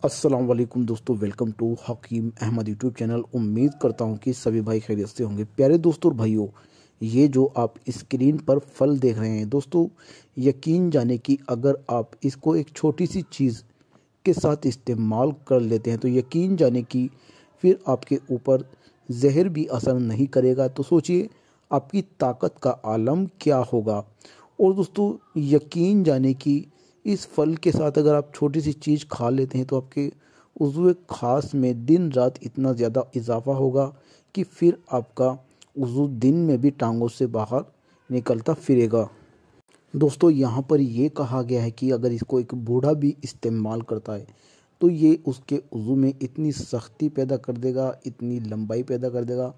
अस्सलाम वालेकुम दोस्तों, welcome to Hakeem Ahmad YouTube channel. उम्मीद करता हूँ कि सभी भाई खैरियत से होंगे। प्यारे दोस्तों और भाइयों, ये जो आप स्क्रीन पर फल देख रहे हैं दोस्तों, यकीन जाने कि अगर आप इसको एक छोटी सी चीज़ के साथ इस्तेमाल कर लेते हैं तो यकीन जाने कि फिर आपके ऊपर जहर भी असर नहीं करेगा। तो सोचिए आपकी ताकत का आलम क्या होगा। और दोस्तों यकीन जाने कि इस फल के साथ अगर आप छोटी सी चीज़ खा लेते हैं तो आपके उज़्व ख़ास में दिन रात इतना ज़्यादा इजाफा होगा कि फिर आपका उज़्व दिन में भी टांगों से बाहर निकलता फिरेगा। दोस्तों यहाँ पर ये कहा गया है कि अगर इसको एक बूढ़ा भी इस्तेमाल करता है तो ये उसके उज़्व में इतनी सख्ती पैदा कर देगा, इतनी लंबाई पैदा कर देगा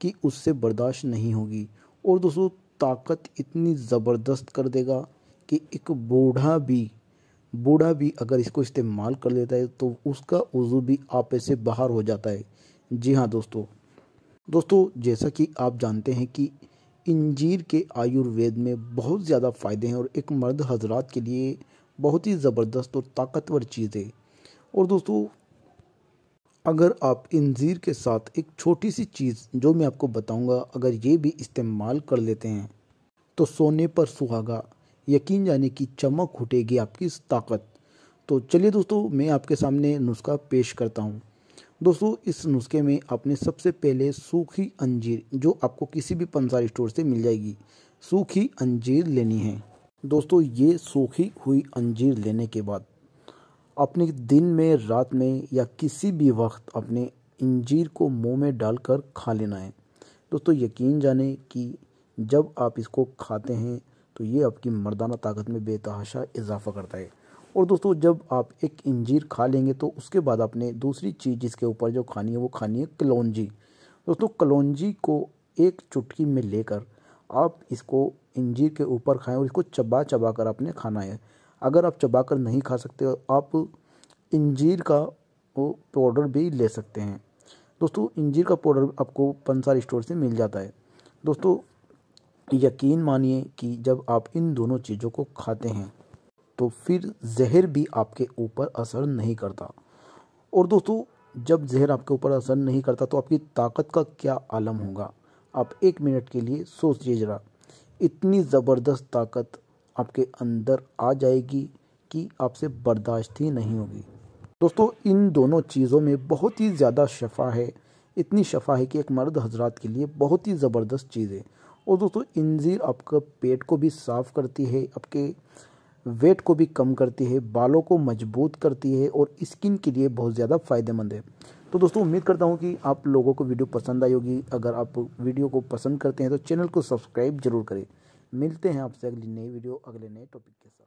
कि उससे बर्दाश्त नहीं होगी। और दोस्तों ताकत इतनी ज़बरदस्त कर देगा कि एक बूढ़ा भी अगर इसको इस्तेमाल कर लेता है तो उसका उज़्व भी आपे से बाहर हो जाता है। जी हाँ दोस्तों जैसा कि आप जानते हैं कि इंजीर के आयुर्वेद में बहुत ज़्यादा फ़ायदे हैं और एक मर्द हजरात के लिए बहुत ही ज़बरदस्त और ताकतवर चीज़ है। और दोस्तों अगर आप इंजीर के साथ एक छोटी सी चीज़ जो मैं आपको बताऊंगा, अगर ये भी इस्तेमाल कर लेते हैं तो सोने पर सुहागा, यकीन जाने की चमक उठेगी आपकी इस ताकत। तो चलिए दोस्तों मैं आपके सामने नुस्खा पेश करता हूँ। दोस्तों इस नुस्खे में आपने सबसे पहले सूखी अंजीर, जो आपको किसी भी पंसारी स्टोर से मिल जाएगी, सूखी अंजीर लेनी है। दोस्तों ये सूखी हुई अंजीर लेने के बाद अपने दिन में, रात में या किसी भी वक्त अपने अंजीर को मुंह में डालकर खा लेना है। दोस्तों यकीन जाने कि जब आप इसको खाते हैं तो ये आपकी मर्दाना ताकत में बेतहाशा इजाफा करता है। और दोस्तों जब आप एक अंजीर खा लेंगे तो उसके बाद आपने दूसरी चीज़ जिसके ऊपर जो खानी है वो खानी है कलौंजी। दोस्तों कलौंजी को एक चुटकी में लेकर आप इसको अंजीर के ऊपर खाएं और इसको चबा चबा कर आपने खाना है। अगर आप चबा कर नहीं खा सकते आप अंजीर का वो पाउडर भी ले सकते हैं। दोस्तों अंजीर का पाउडर आपको पंसारी स्टोर से मिल जाता है। दोस्तों यकीन मानिए कि जब आप इन दोनों चीज़ों को खाते हैं तो फिर जहर भी आपके ऊपर असर नहीं करता। और दोस्तों जब जहर आपके ऊपर असर नहीं करता तो आपकी ताकत का क्या आलम होगा। आप एक मिनट के लिए सोचिए ज़रा, इतनी ज़बरदस्त ताकत आपके अंदर आ जाएगी कि आपसे बर्दाश्त ही नहीं होगी। दोस्तों इन दोनों चीज़ों में बहुत ही ज़्यादा शफ़ा है, इतनी शफ़ा है कि एक मर्द हजरात के लिए बहुत ही ज़बरदस्त चीज़ है। और दोस्तों इंजीर आपका पेट को भी साफ़ करती है, आपके वेट को भी कम करती है, बालों को मजबूत करती है और स्किन के लिए बहुत ज़्यादा फ़ायदेमंद है। तो दोस्तों उम्मीद करता हूँ कि आप लोगों को वीडियो पसंद आई होगी। अगर आप वीडियो को पसंद करते हैं तो चैनल को सब्सक्राइब जरूर करें। मिलते हैं आपसे अगली नई वीडियो अगले नए टॉपिक के साथ।